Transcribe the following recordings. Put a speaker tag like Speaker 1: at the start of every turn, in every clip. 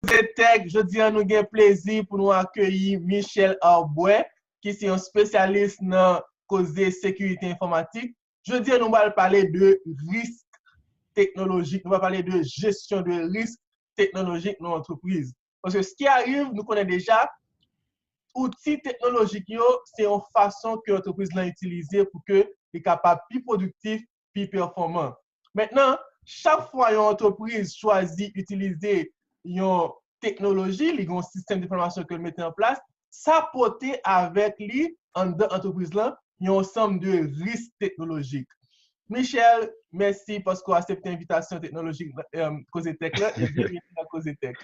Speaker 1: Tech, je dis à nous gain plaisir pour nous accueillir Michel Arbouet, qui est un spécialiste dans causer sécurité informatique. Je dis à nous allons parler de risque technologique, nous allons parler de gestion de risque technologique dans l'entreprise. Parce que ce qui arrive, nous connaissons déjà, outils technologiques, c'est une façon que l'entreprise l'a utilisé pour que soit capable plus productif, plus performant. Maintenant, chaque fois une entreprise choisit d'utiliser une technologie, un système d'information que met en place, ça porter avec lui en entreprise là, un ensemble de risques technologiques. Michel, merci parce qu'on a accepté l'invitation technologique Causer Tech là et bienvenue à Causer Tech.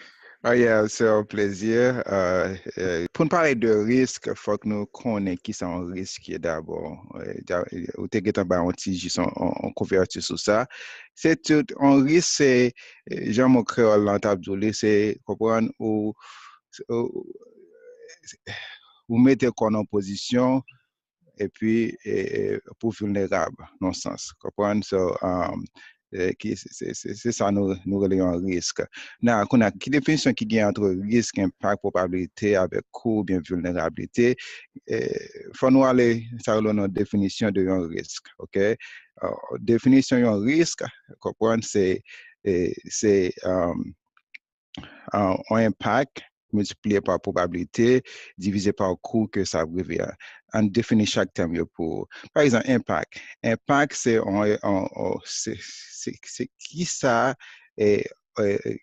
Speaker 2: Yeah, c'est un plaisir. Pour nous parler de risque, il faut que nous connaissions qui sont les risques d'abord. Ou t'es un petit en couverture sur ça. C'est tout un risque, c'est Jean-Marc Créole l'entable, c'est comprendre où vous mettez qu'on en position et puis pour vulnérable dans ce sens. Comprendre so, c'est ça nous relayons un risque. Now, qu'on a qui définition qui gagne entre risque, impact, probabilité avec coût, bien vulnérabilité. Faut nous aller ça notre définition de un risque, OK? Définition d'un risque, comprendre c'est un impact multiplié par probabilité divisé par coût que ça revient. On définit chaque terme pour. Par exemple, impact. Impact, c'est qui ça est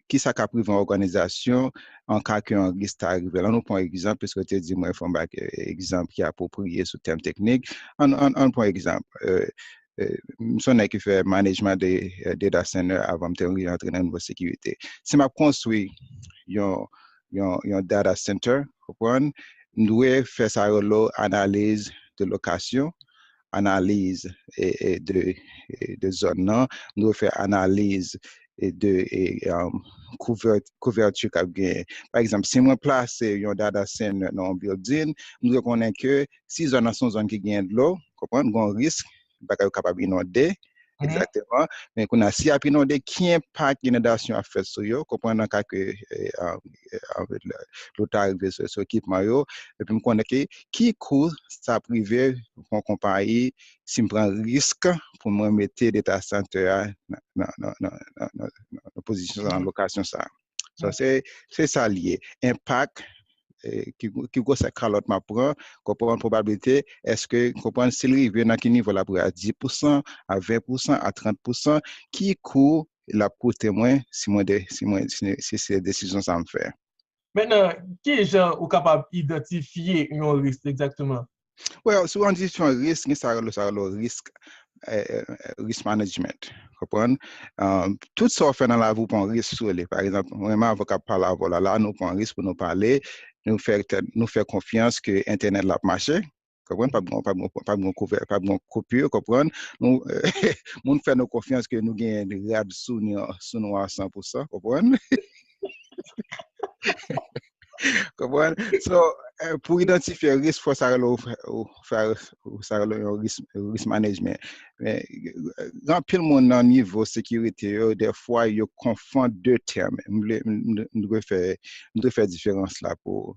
Speaker 2: qui ça a privé une organisation en cas qu'un risque arrive. Là, nous prenons exemple, parce que tu dis, moi, il faut un exemple qui est approprié sous terme technique. On prend exemple. Je qui fait management des data centers avant de rentrer dans la nouvelle sécurité. Si je construis un data center, nous devons faire ça analyse de location, analyse de zone, nous devons faire analyse de couverture qu'a gagné. Par exemple, si on place un data center dans un building, nous reconnaissons que si zone sont zone qui gagne de l'eau, comprendre un risque pas capable d'inonder. Exactement. Mais qu'on a si après inonder qui impact l'inondation a fait sur yo, comprendre cas que l'autre arrivé sur équipement yo et puis me connaître qui coût ça privé pour compagnie si me prend risque pour me mettre data center dans position en location ça. So c'est ça lié. Impact qui ça calotte m'a prend comprendre probabilité est-ce que comprendre s'il arrive dans quel niveau là pour à 10% à 20% à 30% qui coût la pour témoin si c'est décision ça me fait.
Speaker 1: Maintenant, qui est gens ou capable d'identifier un risque exactement?
Speaker 2: Well, souvent on dit sur un risque, ça le risk management. Comprendre? Tout ça fait dans la vie pour un risque sur les. Par exemple, vraiment avocat parle là, nous prenons un risque pour nous parler, nous faire confiance que Internet l'a marché. Comprendre? Pas bon coupure, comprendre? Nous fait nos confiance que nous gagnons des rades sous nous à 100%, comprendre? So, pour identifier le risque, il faut faire risk management. Mais dans tout le monde, dans le niveau sécurité, des fois, ils confondent deux termes. Nous devons faire différence là pour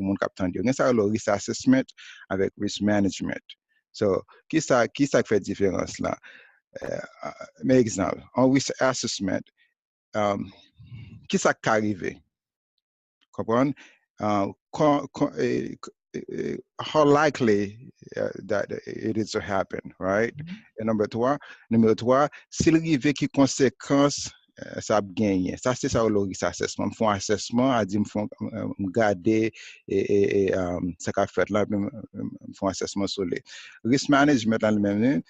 Speaker 2: mon capitaine. Il y a le risk assessment avec risk management. So, qui ça fait différence là? Mais exemple, en risk assessment, qui ça qui arrive? Comprendre? How likely that it is to happen, right? Et numéro 3, s'il arrive qui conséquences ça a gagné. Ça, c'est ça le risque assessment. Me font assessment, a dit me font garder et ça qu'a fait là, me font assessment sur les risk management dans le même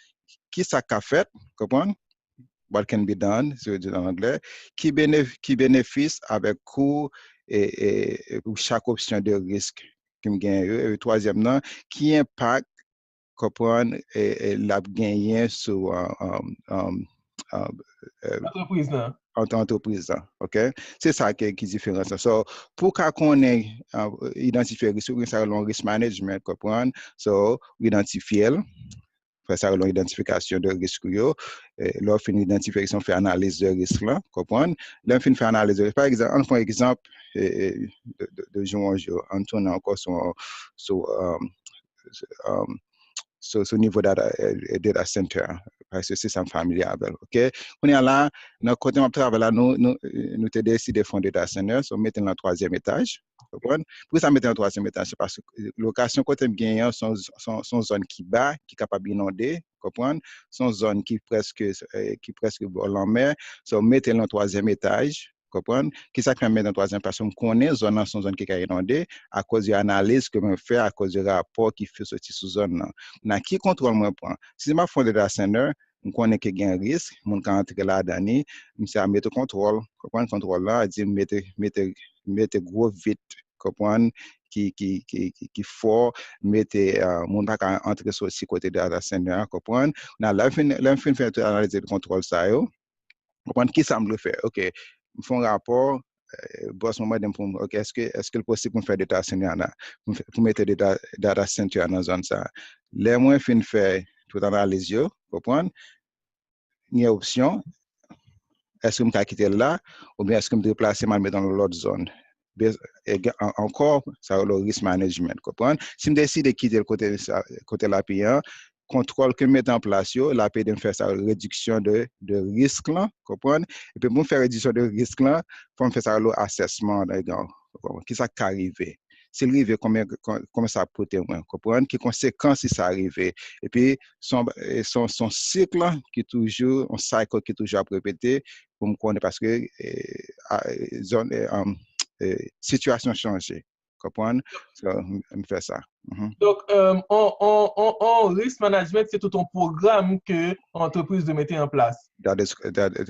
Speaker 2: qui ça qu'a fait, comprendre? What can be done, c'est en anglais, qui bénéficie avec coût et pour chaque option de risque qui me gagne. Et troisièmement, qui impact comprendre la gagné sur entreprise là, ok? C'est ça qui est différence. So, pour qu'on ait identifié le risque, ça le risk management, comprendre? So, identifier faire ça l'identification de risque yo, leur fin identification fait analyse de risque là, comprendre. Leur fin fait analyse de risque. Par exemple, on prend exemple de jour en jour, on tourne encore sur niveau data center parce que c'est ça familier avec. OK, on est là dans côté on travaille là nous t'ai décidé de fonder data center, so mettre dans le troisième étage. Comprendre? Pour ça mettre dans le troisième étage, c'est parce que location côté gagnant sont zone qui bas, qui capable d'inonder, comprendre? Sont zone qui presque vol en mer, so mettre dans le troisième étage. Comprendre? Qui ça permet dans la troisième personne connaît zone son zone qui est inondée à cause de l'analyse que je fais, à cause du rapport qui fait sortir sous zone. Dans qui contrôle moi prend? Si je fais data center, je connais qu'il y a un risque, je peux entrer là-dedans, je mettre contrôle, comprendre contrôle là, dit mettre gros vite, comprendre qui fort, mettre mon pas entrer sur ce côté data center, comprendre? Là, là, fin faire analyse de contrôle ça yo. Comprendre qui ça me le fait. OK, je fais un rapport boss moment dem pour OK, est-ce que est possible pour faire des data center là pour mettre des data center dans zone ça. Les moins fin faire tout analyse yo, comprendre? Il y a option est-ce que je peux quitter là ou bien est-ce que je me déplacer mal dans l'autre zone. Encore ça le risk management, comprendre? Si je décide de quitter le côté l'API, contrôle que mettre en place yo, l'API de faire sa réduction de risque là, comprendre? Et puis pour faire réduction de risque là, pour faire ça le assessment d'accord. Qui ça qui arrivé? S'il arrive comment ça peut être comprendre quelles conséquences ça arrive et puis son cycle qui toujours un cycle qui toujours à répéter pour me connaître parce que zone situation changée. Comprendre? On fait ça.
Speaker 1: Donc, en risk management, c'est tout un programme que l'entreprise doit mettre en place.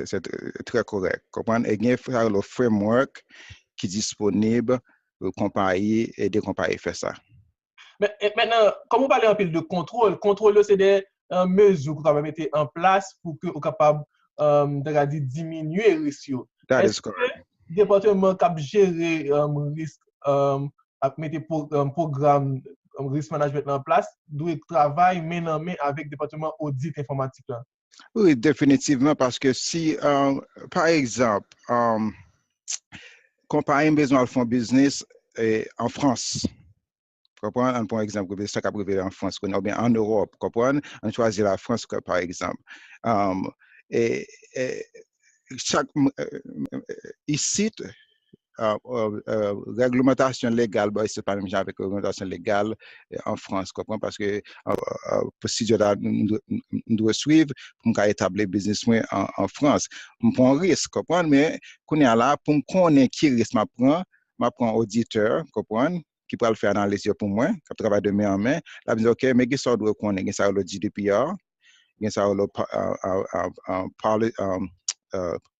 Speaker 2: C'est très correct. Comprendre? Et il y a le framework qui est disponible pour compagnie et des compagnies faire ça.
Speaker 1: Mais maintenant, comme vous parlez un peu de contrôle, c'est des mesures que vous avez mettre en place pour que vous capable de diminuer le risque. Est-ce que le département qui gérer risque à mettre programme risk management en place doit travailler main en main avec le département audit informatique là?
Speaker 2: Oui, définitivement, parce que si, par exemple, compagnie besoin de faire business en France, comprendre, par exemple, ça qui privé en France, ou bien en Europe, comprendre, on choisit la France, par exemple. Et chaque ici, réglementation légale, c'est pas même genre avec réglementation légale en France, comprends? Parce que procédure nous doit suivre pour établir business en France. On prend un risque, comprendre? Mais qu'on est là pour me connaître qui risque ma prend auditeur, comprendre? Qui peut le faire analyse pour moi, qui travaille de main en main. Là, je dis, OK, mais qui ça doit connaître? Ça le GDPR, ça le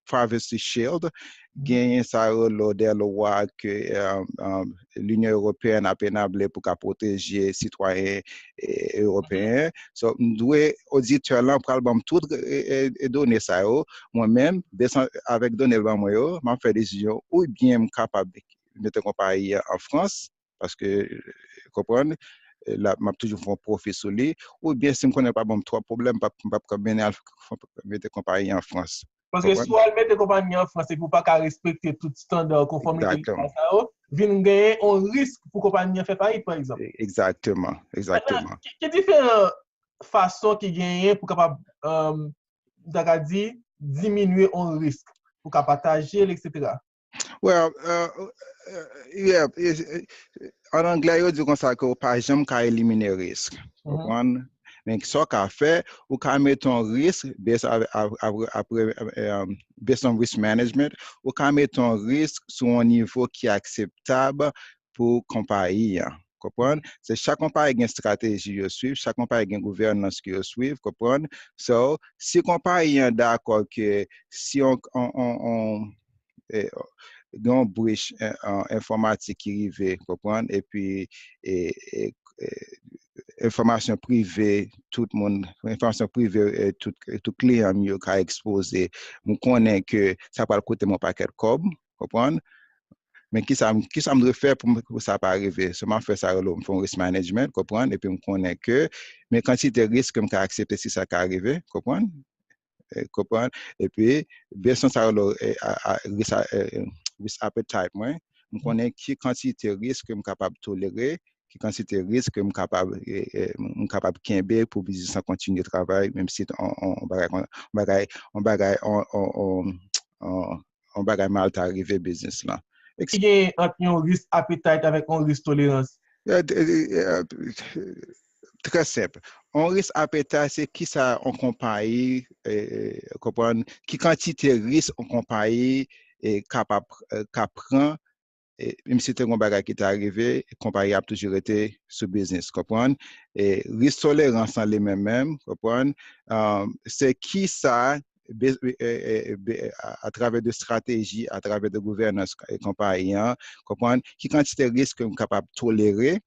Speaker 2: Privacy Shield, gagner ça des lois que l'Union européenne a pénablé pour protéger les citoyens européens. So, nous auditeurs là pour album tout donner ça moi-même avec donner le moi m'a fait décision ou bien capable de mettre compagnie en France parce que comprendre là m'a toujours fait profit sur lui ou bien si me connais pas bon trois problèmes pas bien mettre compagnie en France.
Speaker 1: Parce que si on met des compagnies en France, pour pas respecter tout standard conformité, vient gagner un risque pour compagnie faire faillite, par exemple.
Speaker 2: Exactement.
Speaker 1: Quelles différentes façons qui gagnent pour capable diminuer un risque, pour capable partager, etc.
Speaker 2: Well, yeah, en anglais, on dit comme ça que par exemple, qu'à éliminer le risque. Mais ce qu'on fait, ou qu'on met un risque, based on risk management, ou qu'on met un risque sur un niveau qui est acceptable pour compagnie. Comprendre? C'est chaque compagnie a une stratégie à suivre, chaque compagnie a une gouvernance qui à suivre, comprendre? So, si compagnie est d'accord que si on une brèche informatique qui arrive, comprendre? Et puis, information privée, tout le monde, information privée, tout client mieux qu'à exposer. Je connais que ça va coûter mon paquet de cob, comprendre? Mais qui ça me doit faire pour ça pas arriver? Seulement faire ça, me faire un risk management, comprendre, et puis me connaître que, mais quantité de risque que je accepter si ça arrive, comprendre? Comprendre? Et puis, bien sûr, ça, risk appetite, moi, je connais qui quantité de risque que je suis capable de tolérer, qui quantité de risque que je suis capable de quimber pour business continuer de travail, même si on bagaille mal arrivé business là.
Speaker 1: Qui gagne entre un risque appétit avec un risque tolérance?
Speaker 2: Très simple. On risque appétit, c'est qui ça en compagnie, comprendre, qui quantité de risque en compagnie est capable prend, même si c'est un bagage qui est arrivé, compagnie a toujours été sous business, comprendre. Et risque tolérance en les mêmes, comprendre. C'est qui ça à travers de stratégies, à travers de gouvernance et compagnie, comprendre, qui quantité de risque qu'on est capable de tolérer,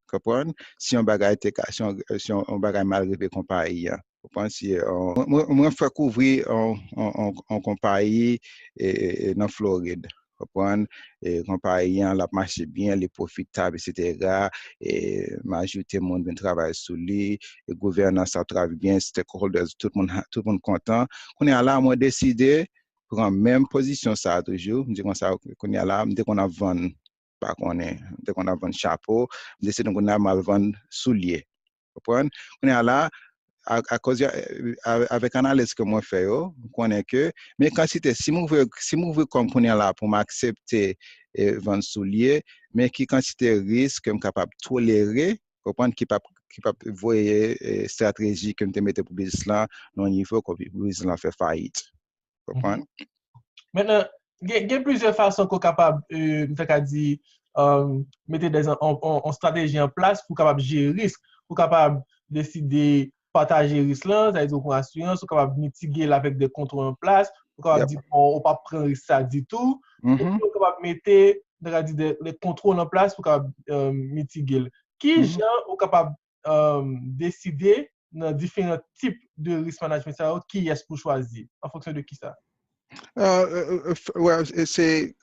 Speaker 2: comprendre, si on bagage si on bagage mal arrivé compagnie. Comprendre si on fait couvrir en compagnie dans Floride. Comprendre, compagnie la marche bien, les profitables, etc. Et majorité monde bien travaille sur lui, et gouvernance ça travaille bien, stakeholders, tout le monde content. On est là, moi décidé prendre même position ça toujours, me dit comme ça qu'on est là, dès qu'on a vendu pas qu'on est, dès qu'on a vendu chapeau, décidé qu'on a mal vendu souliers. Comprendre? On est là à cause avec analyse que moi fais on connaît que mais quand si vous comme on est là pour m'accepter vendre souliers mais qui quantité risque que je capable tolérer comprendre qui pas voyer stratégie que me mettre pour business là non niveau que business là fait faillite comprendre.
Speaker 1: Maintenant, il y a plusieurs façons qu'on est capable de mettre en stratégie en place pour capable gérer le risque, pour capable décider partager le risque là, c'est-à-dire pour assurance, pour capable mitiguer avec des contrôles en place, pour capable dire on ne pas prendre risque ça du tout, et puis on capable mettre des contrôles en place pour capable mitiguer. Qui gens sont capable décider dans différents types de risk management qui est-ce pour choisir en fonction de qui ça?
Speaker 2: Ouais, c'est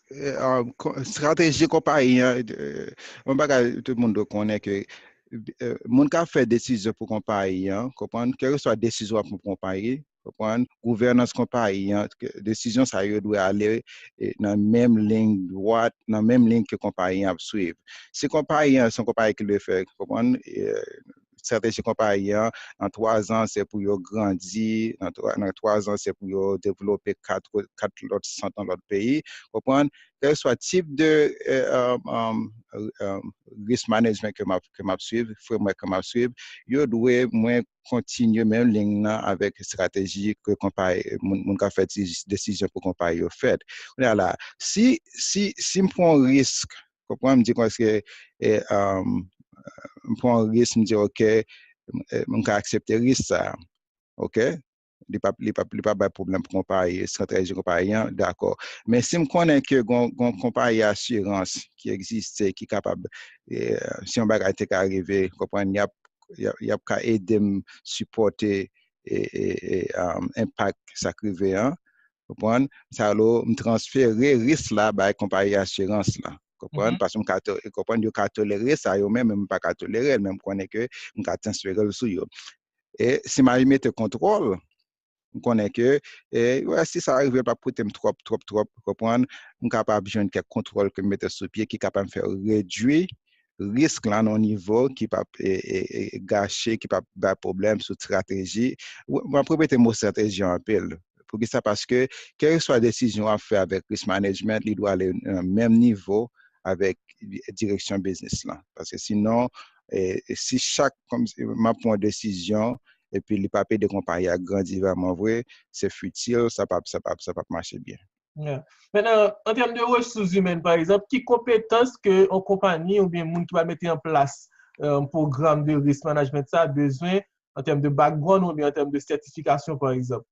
Speaker 2: stratégie compagnie. On bagage tout le monde connaît que mon cas fait décision pour compagnie, comprendre quelle que soit décision pour compagnie, comprendre gouvernance compagnie, décision ça doit aller dans la même ligne droite, dans la même ligne que compagnie a suivre. Si compagnie sont compagnie qui le fait, comprendre stratégie compagnie en 3 ans c'est pour grandir, dans 3 ans c'est pour développer 4 autres centres dans l'autre pays, comprendre quel soit type de risk management que m'a suivre, framework que m'a suivre, yo doit moins continuer même ligne avec stratégie que compagnie mon ka fait décision pour compagnie fait. Voilà, si me prend risque, comprendre me dire que je prends un risque, je me dis, OK, je peux accepter le risque, ça. OK? Il n'y a pas de problème pour comparer, stratégie comparer, d'accord. Mais si je connais que une compagnie assurance qui existe, qui est capable, si un bagage est arrivé, comprendre, il y a qu'à aider me supporter impact ça crivé, comprendre, ça alors me transférer risque là, bah, compagnie assurance là. Comprendre parce que comprendre yo ka tolérer ça yo même pas ka tolérer même connaît que on ka transférer sur yo et si m'a mettre contrôle on connaît que ouais si ça arrive pas pour trop comprendre on capable joindre quelques contrôle que mettre sur pied qui capable faire réduire risque là non niveau qui pas gâcher qui pas ba problème sur stratégie moi propriété mot stratégie en pile pour que ça parce que quelle que soit la décision à faire avec risk management il doit aller au même niveau avec direction business là parce que sinon si chaque comme ma prend décision et puis les papiers de compagnie a grandi vraiment vrai c'est futile ça pas marcher bien.
Speaker 1: Yeah. Maintenant, en termes de ressources humaines, par exemple, qui compétences que une compagnie ou bien monde qui va mettre en place un programme de risk management ça a besoin en termes de background ou bien en termes de certification, par exemple?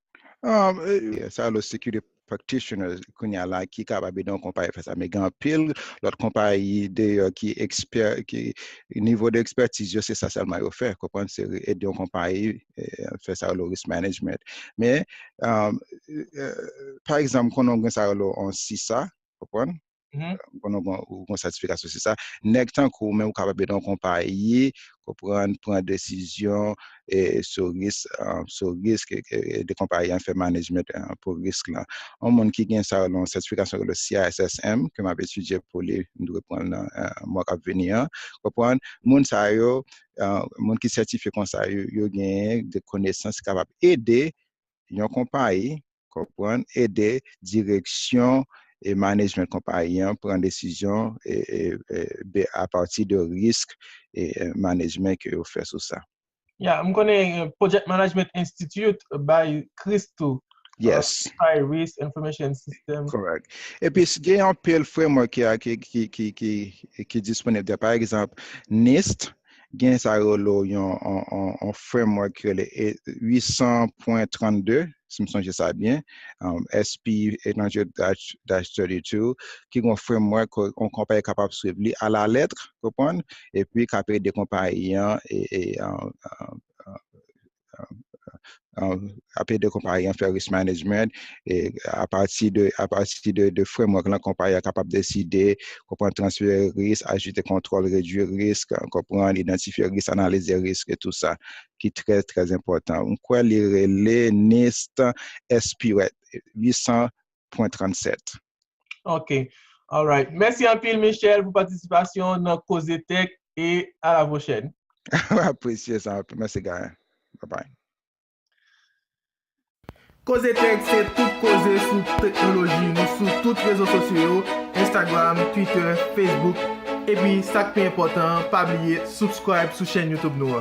Speaker 2: Ça, le security practitioner qu'on a là qui est capable de compagnie faire ça mais grand pile l'autre compagnie qui expert qui niveau d'expertise c'est ça seulement au faire comprendre c'est aider une compagnie faire ça le risk management mais par exemple quand on a ça en CISA comprendre Une certification, c'est ça. Nèg tant qu'on même capable de compagnie, prendre décision et sur risque de compagnie faire management pour risque là. Un monde qui gagne ça une certification le CISSM que m'a étudié pour les nous prendre mois à venir. Comprendre monde ça yo monde qui certifié comme ça yo gagne des connaissances capables aider une compagnie comprendre aider direction et management compagnie prendre décision et à partir de risques et management que vous fait sur ça.
Speaker 1: Yeah, je connais Project Management Institute by Christo.
Speaker 2: Yes.
Speaker 1: Risk Information System.
Speaker 2: Correct. Et puis, il y a un peu framework qui est disponible. Par exemple, NIST, il y a un framework qui est 800.32, si je me souviens ça bien, SP 800-32, qui est un framework qu'on compagnie capable de suivre à la lettre, comprendre, et puis capable de compagnie après de compagnie faire risk management et à partir de framework là compagnie est capable de décider comprendre transférer risque ajouter contrôle réduire risque comprendre identifier risque analyser risque et tout ça qui est très très important on quoi les NIST SP 800.37.
Speaker 1: OK. All right. Merci un peu Michel pour participation dans Cause Tech et à la prochaine.
Speaker 2: Apprécié ça. Merci gars. Bye bye.
Speaker 1: Cause Tech, c'est tout causer sur technologie, nous sur tous les réseaux sociaux, Instagram, Twitter, Facebook. Et puis, ça qui est important, pas oublier, subscribe sur la chaîne YouTube nous.